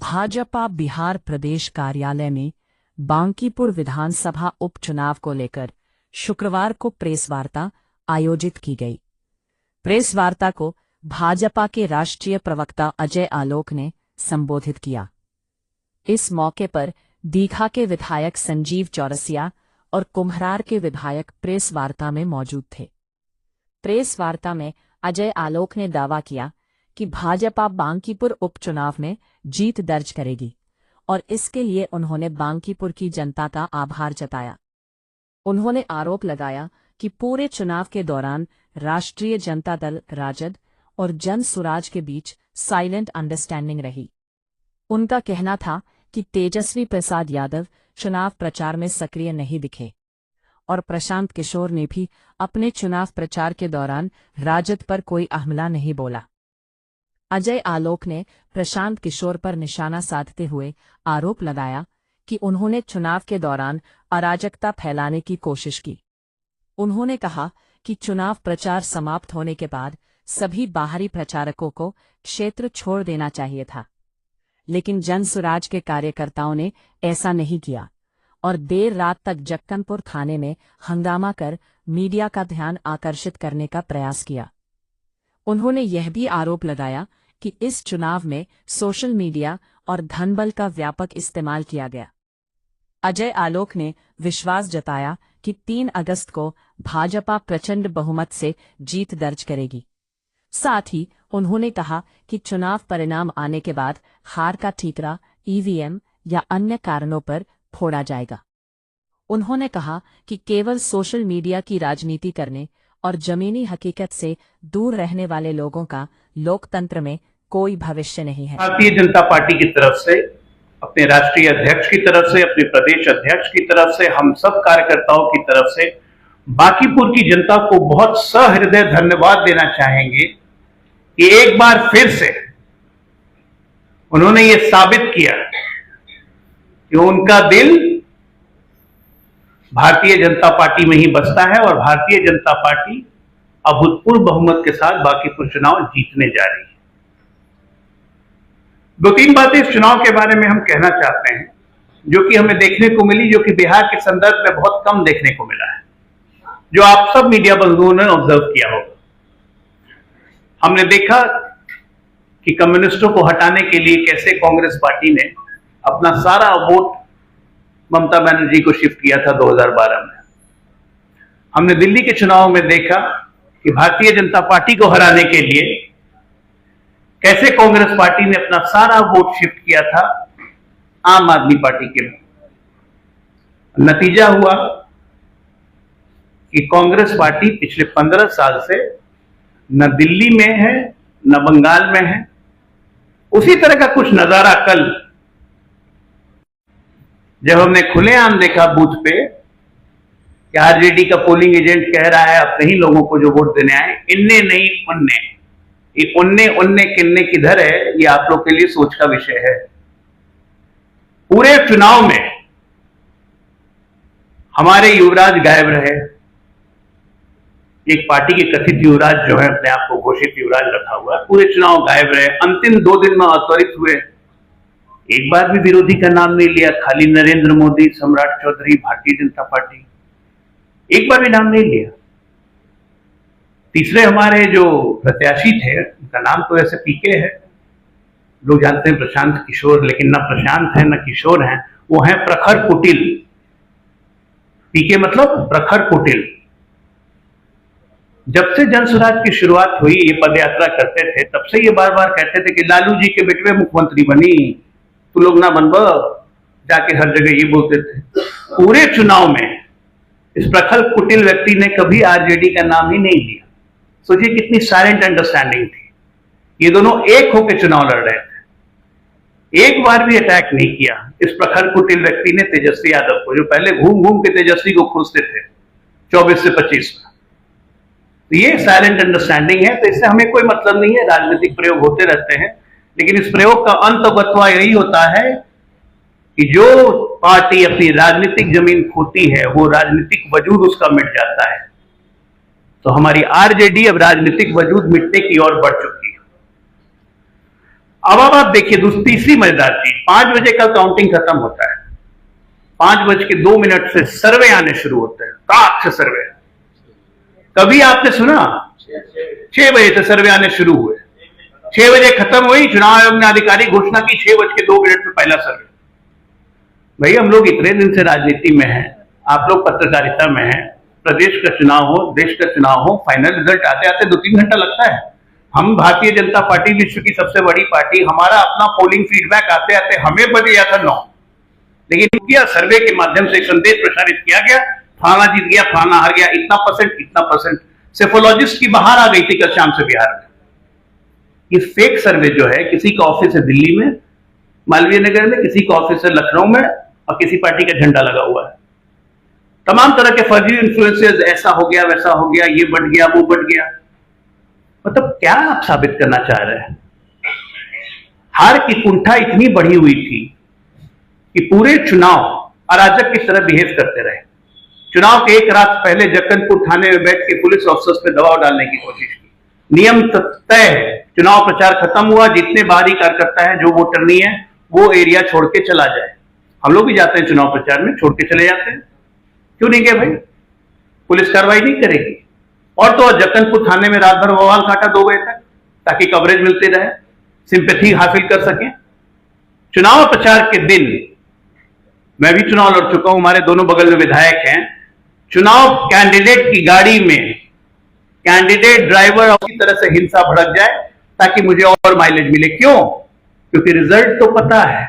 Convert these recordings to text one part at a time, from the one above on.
भाजपा बिहार प्रदेश कार्यालय में बांकीपुर विधानसभा उपचुनाव को लेकर शुक्रवार को प्रेस वार्ता आयोजित की गई। प्रेस वार्ता को भाजपा के राष्ट्रीय प्रवक्ता अजय आलोक ने संबोधित किया। इस मौके पर दीघा के विधायक संजीव चौरसिया और कुम्हरार के विधायक प्रेस वार्ता में मौजूद थे। प्रेस वार्ता में अजय आलोक ने दावा किया कि भाजपा बांकीपुर उपचुनाव में जीत दर्ज करेगी और इसके लिए उन्होंने बांकीपुर की जनता का आभार जताया। उन्होंने आरोप लगाया कि पूरे चुनाव के दौरान राष्ट्रीय जनता दल राजद और जन सुराज के बीच साइलेंट अंडरस्टैंडिंग रही। उनका कहना था कि तेजस्वी प्रसाद यादव चुनाव प्रचार में सक्रिय नहीं दिखे और प्रशांत किशोर ने भी अपने चुनाव प्रचार के दौरान राजद पर कोई हमला नहीं बोला। अजय आलोक ने प्रशांत किशोर पर निशाना साधते हुए आरोप लगाया कि उन्होंने चुनाव के दौरान अराजकता फैलाने की कोशिश की। उन्होंने कहा कि चुनाव प्रचार समाप्त होने के बाद सभी बाहरी प्रचारकों को क्षेत्र छोड़ देना चाहिए था, लेकिन जनसुराज के कार्यकर्ताओं ने ऐसा नहीं किया और देर रात तक जक्कनपुर थाने में हंगामा कर मीडिया का ध्यान आकर्षित करने का प्रयास किया। उन्होंने यह भी आरोप लगाया कि इस चुनाव में सोशल मीडिया और धनबल का व्यापक इस्तेमाल किया गया। अजय आलोक ने विश्वास जताया कि 3 अगस्त को भाजपा प्रचंड बहुमत से जीत दर्ज करेगी। साथ ही उन्होंने कहा कि चुनाव परिणाम आने के बाद हार का ठीकरा ईवीएम या अन्य कारणों पर फोड़ा जाएगा। उन्होंने कहा कि केवल सोशल मीडिया की राजनीति करने और जमीनी हकीकत से दूर रहने वाले लोगों का लोकतंत्र में कोई भविष्य नहीं है। भारतीय जनता पार्टी की तरफ से, अपने राष्ट्रीय अध्यक्ष की तरफ से, अपने प्रदेश अध्यक्ष की तरफ से, हम सब कार्यकर्ताओं की तरफ से बांकीपुर की जनता को बहुत सहृदय धन्यवाद देना चाहेंगे कि एक बार फिर से उन्होंने ये साबित किया कि उनका दिल भारतीय जनता पार्टी में ही बसता है और भारतीय जनता पार्टी अभूतपूर्व बहुमत के साथ बांकीपुर चुनाव जीतने जा रही है। 2-3 बातें इस चुनाव के बारे में हम कहना चाहते हैं जो कि हमें देखने को मिली, जो कि बिहार के संदर्भ में बहुत कम देखने को मिला है, जो आप सब मीडिया बंधुओं ने ऑब्जर्व किया होगा। हमने देखा कि कम्युनिस्टों को हटाने के लिए कैसे कांग्रेस पार्टी ने अपना सारा वोट ममता बनर्जी को शिफ्ट किया था 2012 में। हमने दिल्ली के चुनाव में देखा कि भारतीय जनता पार्टी को हराने के लिए कैसे कांग्रेस पार्टी ने अपना सारा वोट शिफ्ट किया था आम आदमी पार्टी के लिए। नतीजा हुआ कि कांग्रेस पार्टी पिछले 15 साल से न दिल्ली में है न बंगाल में है। उसी तरह का कुछ नजारा कल जब हमने खुलेआम देखा बूथ पे कि आरजेडी का पोलिंग एजेंट कह रहा है अब कहीं लोगों को जो वोट देने आए, इन्ने नहीं उन्ने, ये उन्ने किन्ने किधर है, ये आप लोग के लिए सोच का विषय है। पूरे चुनाव में हमारे युवराज गायब रहे। एक पार्टी के कथित युवराज जो है, अपने आप को घोषित युवराज रखा हुआ है, पूरे चुनाव गायब रहे। अंतिम 2 दिन में अत्वरित हुए, एक बार भी विरोधी का नाम नहीं लिया, खाली नरेंद्र मोदी, सम्राट चौधरी, भारतीय जनता पार्टी, एक बार भी नाम नहीं लिया। तीसरे हमारे जो प्रत्याशी थे, उनका नाम तो ऐसे पीके है, लोग जानते हैं प्रशांत किशोर, लेकिन न प्रशांत है न किशोर हैं, वो हैं प्रखर कुटिल। पीके मतलब प्रखर कुटिल। जब से जनसुराज की शुरुआत हुई, ये पदयात्रा करते थे, तब से ये बार बार कहते थे कि लालू जी के बेटवे मुख्यमंत्री बनी, तू लोग ना बनबो, जाके हर जगह ये बोलते थे। पूरे चुनाव में इस प्रखर कुटिल व्यक्ति ने कभी आरजेडी का नाम ही नहीं लिया। सोचिए कितनी साइलेंट अंडरस्टैंडिंग थी। ये दोनों एक होकर चुनाव लड़ रहे थे, एक बार भी अटैक नहीं किया इस प्रखर कुटिल व्यक्ति ने तेजस्वी यादव को, जो पहले घूम घूम के तेजस्वी को खोजते थे 24 से 25 में। तो ये साइलेंट अंडरस्टैंडिंग है, तो इससे हमें कोई मतलब नहीं है। राजनीतिक प्रयोग होते रहते हैं, लेकिन इस प्रयोग का अंतगत्वा यही होता है कि जो पार्टी अपनी राजनीतिक जमीन खोती है, वो राजनीतिक वजूद उसका मिट जाता है। तो हमारी आरजेडी अब राजनीतिक वजूद मिटने की ओर बढ़ चुकी है। अब आप देखिए तीसरी मजेदार चीज, 5 बजे का काउंटिंग खत्म होता है, 5:02 से सर्वे आने शुरू होते हैं, ताक से सर्वे। कभी आपने सुना 6 बजे से सर्वे आने शुरू हुए, 6 बजे खत्म हुई, चुनाव आयोग ने आधिकारिक घोषणा की 6:02 में पहला सर्वे। भाई हम लोग इतने दिन से राजनीति में हैं, आप लोग पत्रकारिता में हैं, प्रदेश का चुनाव हो, देश का चुनाव हो, फाइनल रिजल्ट आते आते 2-3 घंटा लगता है। हम भारतीय जनता पार्टी विश्व की सबसे बड़ी पार्टी, हमारा अपना पोलिंग फीडबैक आते आते हमें बज गया था 9, लेकिन किया सर्वे के माध्यम से संदेश प्रसारित किया गया, फलाना जीत गया, फलाना हार गया, इतना परसेंट। सेफोलॉजिस्ट की बाहर आ गई थी कल शाम से बिहार में। ये फेक सर्वे जो है, किसी का ऑफिस है दिल्ली में, मालवीय नगर में, किसी का ऑफिस है लखनऊ में, और किसी पार्टी का झंडा लगा हुआ है। तमाम तरह के फर्जी इन्फ्लुएंसर्स, ऐसा हो गया, वैसा हो गया, ये बढ़ गया, वो बढ़ गया। मतलब क्या आप साबित करना चाह रहे हैं? हार की कुंठा इतनी बढ़ी हुई थी कि पूरे चुनाव अराजक की तरह बिहेव करते रहे। चुनाव के एक रात पहले जक्कनपुर थाने में बैठ के पुलिस ऑफिसर्स पे दबाव डालने की कोशिश की। नियम तय है, चुनाव प्रचार खत्म हुआ, जितने बाहरी कार्यकर्ता है, जो वोटर नहीं है, वो एरिया छोड़ के चला जाए। हम लोग भी जाते हैं चुनाव प्रचार में, छोड़ के चले जाते हैं। क्यों नहीं गए भाई? पुलिस कार्रवाई नहीं करेगी। और तो जक्कनपुर थाने में रात भर बवाल काटा 2 बजे तक, ताकि कवरेज मिलते रहे, सिंपैथी हासिल कर सके। चुनाव प्रचार के दिन मैं भी चुनाव लड़ चुका हूं, हमारे दोनों बगल में विधायक हैं। चुनाव कैंडिडेट की गाड़ी में कैंडिडेट ड्राइवर उसी तरह से हिंसा भड़क जाए ताकि मुझे और माइलेज मिले। क्यों? क्योंकि रिजल्ट तो पता है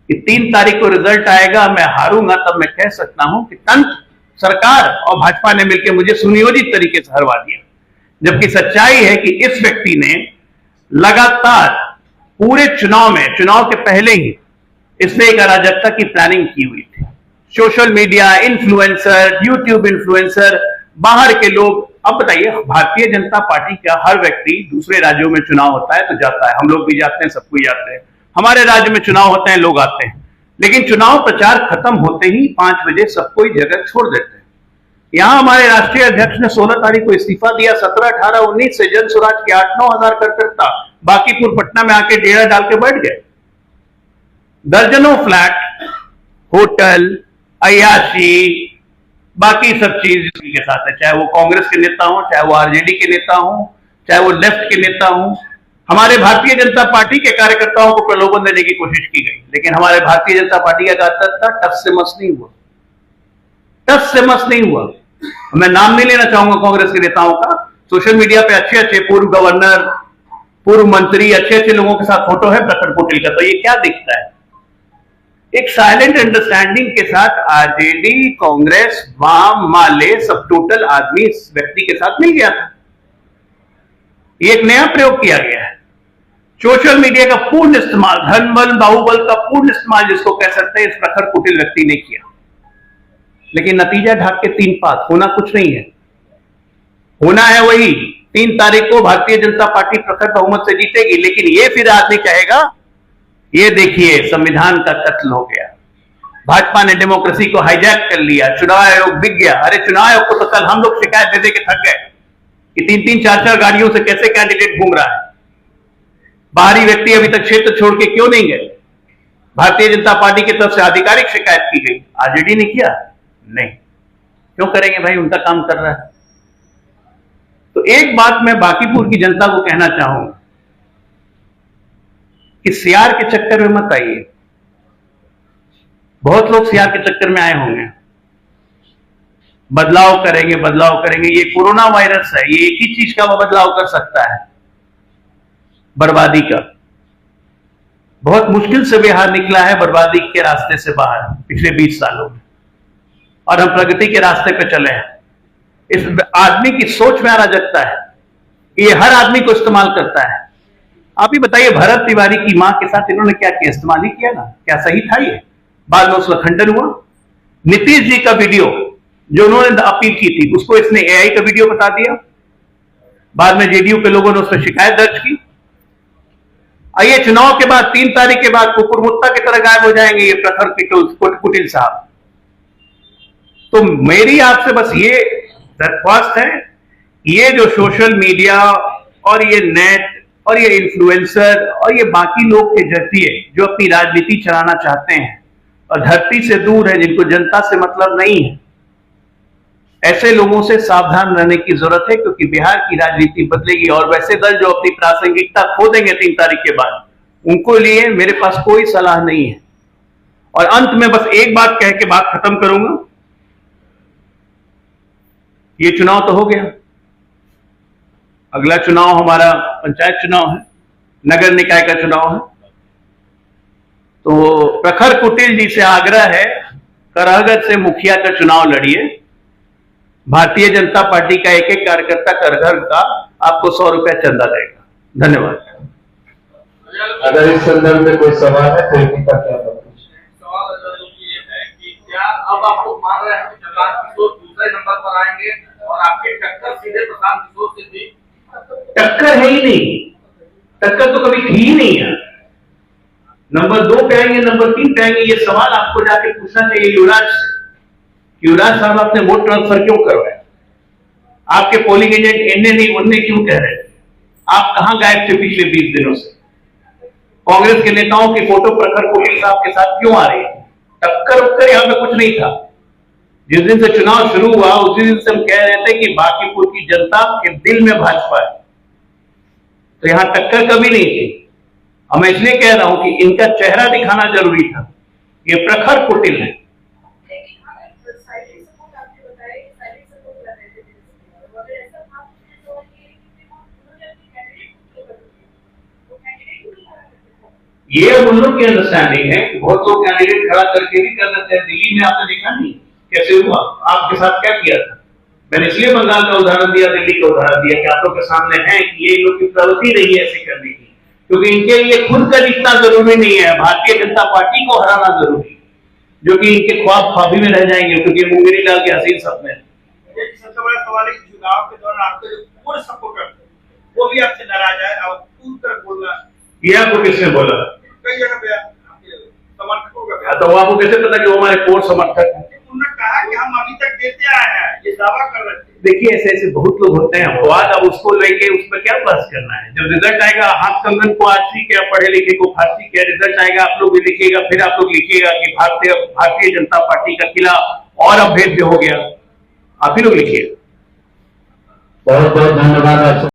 कि 3 तारीख को रिजल्ट आएगा, मैं हारूंगा, तब मैं कह सकता हूं कि तंत्र, सरकार और भाजपा ने मिलकर मुझे सुनियोजित तरीके से हरवा दिया। जबकि सच्चाई है कि इस व्यक्ति ने लगातार पूरे चुनाव में, चुनाव के पहले ही इसने एक अराजकता की प्लानिंग की हुई थी। Social media influencer, YouTube influencer, बाहर के लोग। अब बताइए, भारतीय जनता पार्टी का हर व्यक्ति, दूसरे राज्यों में चुनाव होता है तो जाता है, हम लोग भी जाते हैं, सब कोई जाते हैं, हमारे राज्य में चुनाव होते हैं, लोग आते हैं। लेकिन चुनाव प्रचार खत्म होते ही 5 बजे सब कोई जगह छोड़ देते हैं। यहां हमारे राष्ट्रीय अध्यक्ष ने 16 तारीख को इस्तीफा दिया, 17, 18, 19 से जन स्वराज के 8-9 हजार कार्यकर्ता बांकीपुर पटना में आके डेरा डाल के बैठ गए। दर्जनों फ्लैट, होटल, अय्याशी, बाकी सब चीज के साथ है, चाहे वो कांग्रेस के नेता हो, चाहे वो आरजेडी के नेता हो, चाहे वो लेफ्ट के नेता हो। हमारे भारतीय जनता पार्टी के कार्यकर्ताओं को प्रलोभन देने की कोशिश की गई, लेकिन हमारे भारतीय जनता पार्टी का कार्यकर्ता टस से मस नहीं हुआ, टस से मस नहीं हुआ। मैं नाम नहीं लेना चाहूंगा कांग्रेस के नेताओं का। सोशल मीडिया पे अच्छे पूर्व गवर्नर, पूर्व मंत्री, अच्छे लोगों के साथ फोटो है प्रखर पोटिल का, तो ये क्या दिखता है? एक साइलेंट अंडरस्टैंडिंग के साथ आरजेडी, कांग्रेस, वाम, माले, सब टोटल आदमी इस व्यक्ति के साथ मिल गया था। ये एक नया प्रयोग किया गया है। सोशल मीडिया का पूर्ण इस्तेमाल, धनबल, बाहुबल का पूर्ण इस्तेमाल जिसको कह सकते हैं, इस प्रखर कुटिल व्यक्ति ने किया। लेकिन नतीजा ढाक के 3 पात, होना कुछ नहीं है। होना है वही, 3 तारीख को भारतीय जनता पार्टी प्रखर बहुमत से जीतेगी। लेकिन ये फिर आदमी कहेगा, ये देखिए संविधान का कत्ल हो गया, भाजपा ने डेमोक्रेसी को हाईजैक कर लिया, चुनाव आयोग बिक गया। अरे चुनाव आयोग को तो कल हम लोग शिकायत दे दे के थक गए कि 3-3, 4-4 गाड़ियों से कैसे कैंडिडेट घूम रहा है। बाहरी व्यक्ति अभी तक क्षेत्र छोड़ के क्यों नहीं गए? भारतीय जनता पार्टी की तरफ से आधिकारिक शिकायत की गई, आरजेडी ने किया नहीं। क्यों करेंगे भाई, उनका काम कर रहा है। तो एक बात मैं बांकीपुर की जनता को कहना चाहूंगा कि सीआर के चक्कर में मत आइए। बहुत लोग सीआर के चक्कर में आए होंगे, बदलाव करेंगे, बदलाव करेंगे। ये कोरोना वायरस है, ये एक ही चीज का बदलाव कर सकता है, बर्बादी का। बहुत मुश्किल से बिहार निकला है बर्बादी के रास्ते से बाहर पिछले 20 सालों में, और हम प्रगति के रास्ते पे चले हैं। इस आदमी की सोच में अराजकता है, ये हर आदमी को इस्तेमाल करता है। आप ही बताइए, भरत तिवारी की मां के साथ इन्होंने क्या किया? इस्तेमाल ही किया ना। क्या सही था ये? बाद में उसका खंडन हुआ। नीतीश जी का वीडियो जो उन्होंने अपील की थी, उसको इसने एआई का वीडियो बता दिया। बाद में जेडीयू के लोगों ने उस पर शिकायत दर्ज की। आइए चुनाव के बाद 3 तारीख के बाद कुकुर मुत्ता की तरह गायब हो जाएंगे ये प्रखर कुटिल साहब। तो मेरी आपसे बस ये दरख्वास्त है, ये जो सोशल मीडिया और ये नेट और ये इन्फ्लुएंसर और ये बाकी लोग के जैसी है जो अपनी राजनीति चलाना चाहते हैं और धरती से दूर है, जिनको जनता से मतलब नहीं है, ऐसे लोगों से सावधान रहने की जरूरत है, क्योंकि बिहार की राजनीति बदलेगी। और वैसे दल जो अपनी प्रासंगिकता खो देंगे 3 तारीख के बाद, उनको लिए मेरे पास कोई सलाह नहीं है। और अंत में बस एक बात कह के बात खत्म करूंगा। ये चुनाव तो हो गया, अगला चुनाव हमारा पंचायत चुनाव है, नगर निकाय का चुनाव है। तो प्रखर कुटिल जी से आग्रह है, करहगढ़ से मुखिया का चुनाव लड़िए। भारतीय जनता पार्टी का एक एक कार्यकर्ता करहगढ़ का आपको 100 रुपया चंदा देगा। धन्यवाद। अगर इस संदर्भ में कोई सवाल है तो इनका क्या सवाल ये है कि क्या अब आप लोग मान रहे हैं कि प्रशांत किशोर दूसरे नंबर पर आएंगे और आपकी टक्कर सीधे प्रशांत किशोर से थी? टक्कर है ही नहीं, टक्कर तो कभी थी ही नहीं है। नंबर 2 पे आएंगे, नंबर 3 पे आएंगे, ये सवाल आपको जाके पूछना चाहिए युवराज से। युवराज साहब आपने वोट ट्रांसफर क्यों करवाया? आपके पोलिंग एजेंट इनने नहीं उनने क्यों कह रहे थे? आप कहां गायब थे पिछले 20 दिनों से? कांग्रेस के नेताओं की फोटो प्रखर कुटिल साहब के साथ क्यों आ रही है? टक्कर उक्कर यहां पे कुछ नहीं था। जिस दिन से चुनाव शुरू हुआ उसी दिन से हम कह रहे थे कि बांकीपुर की जनता के दिल में भाजपा है, तो यहां टक्कर कभी नहीं थी। मैं इसलिए कह रहा हूं कि इनका चेहरा दिखाना जरूरी था। ये प्रखर कुटिल है। ये अब उन लोग की अंडरस्टैंडिंग है कि बहुत लोग कैंडिडेट खड़ा करके भी कर देते हैं। दिल्ली में आपने देखा नहीं कैसे हुआ, आपके साथ क्या किया था? मैंने इसलिए बंगाल का उदाहरण दिया, दिल्ली का उदाहरण दिया कि आप लोग के सामने है कि ये लोग की प्रवृत्ति नहीं है ऐसे करने की, क्योंकि इनके लिए खुद का जीतना जरूरी नहीं है, भारतीय जनता पार्टी को हराना जरूरी, जो कि इनके ख्वाब ख्वाबी में रह जाएंगे, क्योंकि मुंगेरी लाल के हसीन सपने। सबसे बड़ा सवाल है कि चुनाव के दौरान आपके जो पूरे सपोर्टर वो भी आपसे नाराज है और पूरी तरह बोल रहा है। ये आपको किसने बोला? कई जगह पे आपके समर्थकों का तो आपको कैसे पता कि वो हमारे कोर समर्थक है? उन्होंने कहा कि हम अभी तक देते आए हैं, ये दावा कर रहे थे। देखिए ऐसे ऐसे बहुत लोग होते हैं अपवाद, अब उसको लेके उस पर क्या बहस करना है? जब रिजल्ट आएगा, हाथ कंगन को आरसी क्या, पढ़े लिखे को फारसी क्या, रिजल्ट आएगा आप लोग भी लिखिएगा, फिर आप लोग लिखिएगा कि भारतीय जनता पार्टी का किला और अभेद्य हो गया, आप ही लोग लिखिएगा। बहुत बहुत धन्यवाद।